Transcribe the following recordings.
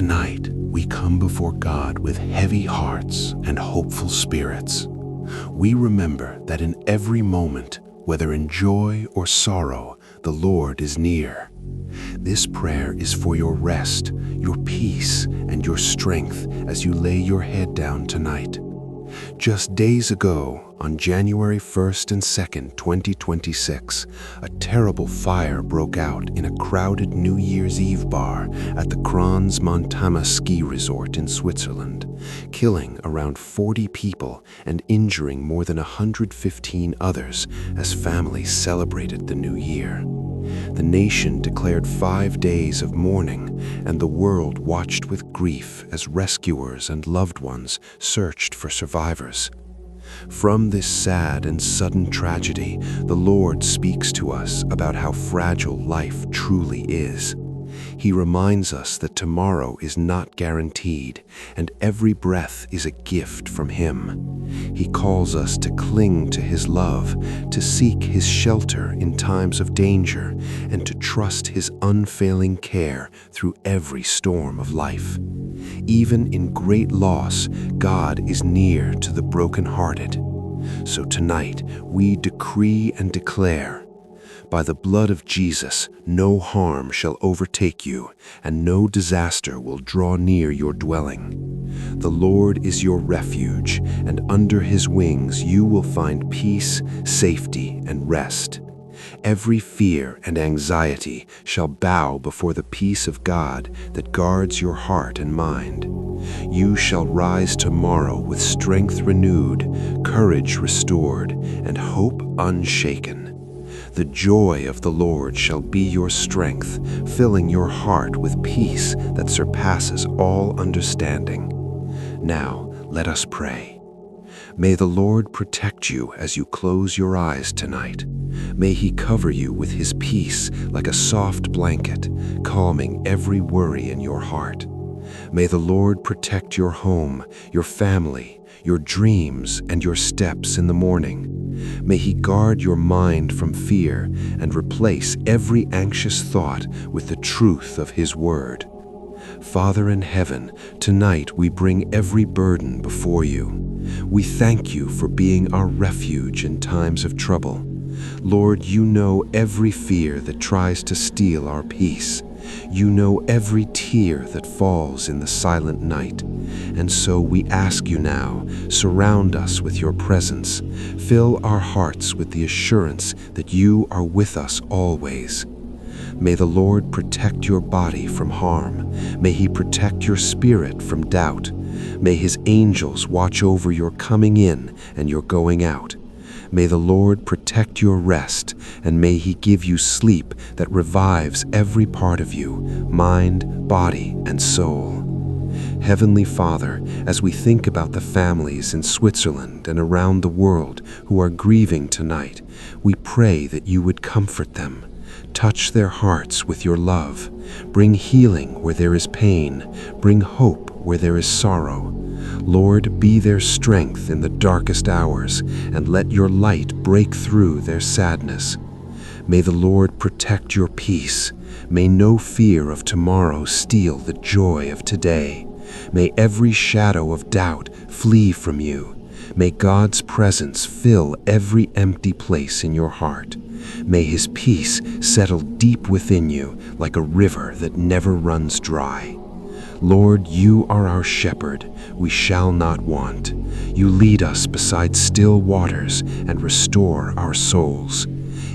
Tonight, we come before God with heavy hearts and hopeful spirits. We remember that in every moment, whether in joy or sorrow, the Lord is near. This prayer is for your rest, your peace, and your strength as you lay your head down tonight. Just days ago, on January 1st and 2nd, 2026, a terrible fire broke out in a crowded New Year's Eve bar at the Crans Montana ski resort in Switzerland, killing around 40 people and injuring more than 115 others as families celebrated the new year. The nation declared 5 days of mourning, and the world watched with grief as rescuers and loved ones searched for survivors. From this sad and sudden tragedy, the Lord speaks to us about how fragile life truly is. He reminds us that tomorrow is not guaranteed, and every breath is a gift from Him. He calls us to cling to His love, to seek His shelter in times of danger, and to trust His unfailing care through every storm of life. Even in great loss, God is near to the brokenhearted. So tonight, we decree and declare, by the blood of Jesus, no harm shall overtake you, and no disaster will draw near your dwelling. The Lord is your refuge, and under His wings you will find peace, safety, and rest. Every fear and anxiety shall bow before the peace of God that guards your heart and mind. You shall rise tomorrow with strength renewed, courage restored, and hope unshaken. The joy of the Lord shall be your strength, filling your heart with peace that surpasses all understanding. Now, let us pray. May the Lord protect you as you close your eyes tonight. May He cover you with His peace like a soft blanket, calming every worry in your heart. May the Lord protect your home, your family, your dreams, and your steps in the morning. May He guard your mind from fear and replace every anxious thought with the truth of His word. Father in heaven, tonight we bring every burden before you. We thank you for being our refuge in times of trouble. Lord, you know every fear that tries to steal our peace. You know every tear that falls in the silent night. And so we ask you now, surround us with your presence. Fill our hearts with the assurance that you are with us always. May the Lord protect your body from harm. May He protect your spirit from doubt. May His angels watch over your coming in and your going out. May the Lord protect your rest, and may He give you sleep that revives every part of you, mind, body, and soul. Heavenly Father, as we think about the families in Switzerland and around the world who are grieving tonight, we pray that you would comfort them. Touch their hearts with your love. Bring healing where there is pain. Bring hope where there is sorrow. Lord, be their strength in the darkest hours, and let your light break through their sadness. May the Lord protect your peace. May no fear of tomorrow steal the joy of today. May every shadow of doubt flee from you. May God's presence fill every empty place in your heart. May His peace settle deep within you like a river that never runs dry. Lord, you are our shepherd, we shall not want. You lead us beside still waters and restore our souls.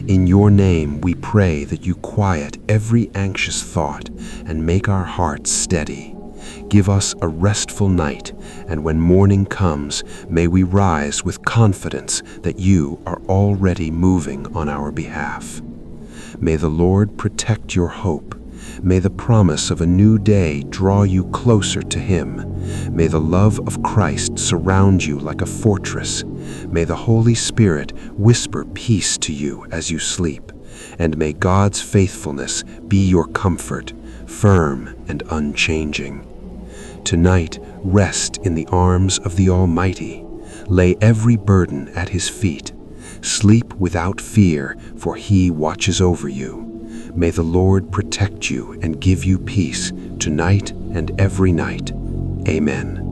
In your name we pray that you quiet every anxious thought and make our hearts steady. Give us a restful night, and when morning comes, may we rise with confidence that you are already moving on our behalf. May the Lord protect your hope. May the promise of a new day draw you closer to Him. May the love of Christ surround you like a fortress. May the Holy Spirit whisper peace to you as you sleep. And may God's faithfulness be your comfort, firm and unchanging. Tonight, rest in the arms of the Almighty. Lay every burden at His feet. Sleep without fear, for He watches over you. may the Lord protect you and give you peace tonight and every night. Amen.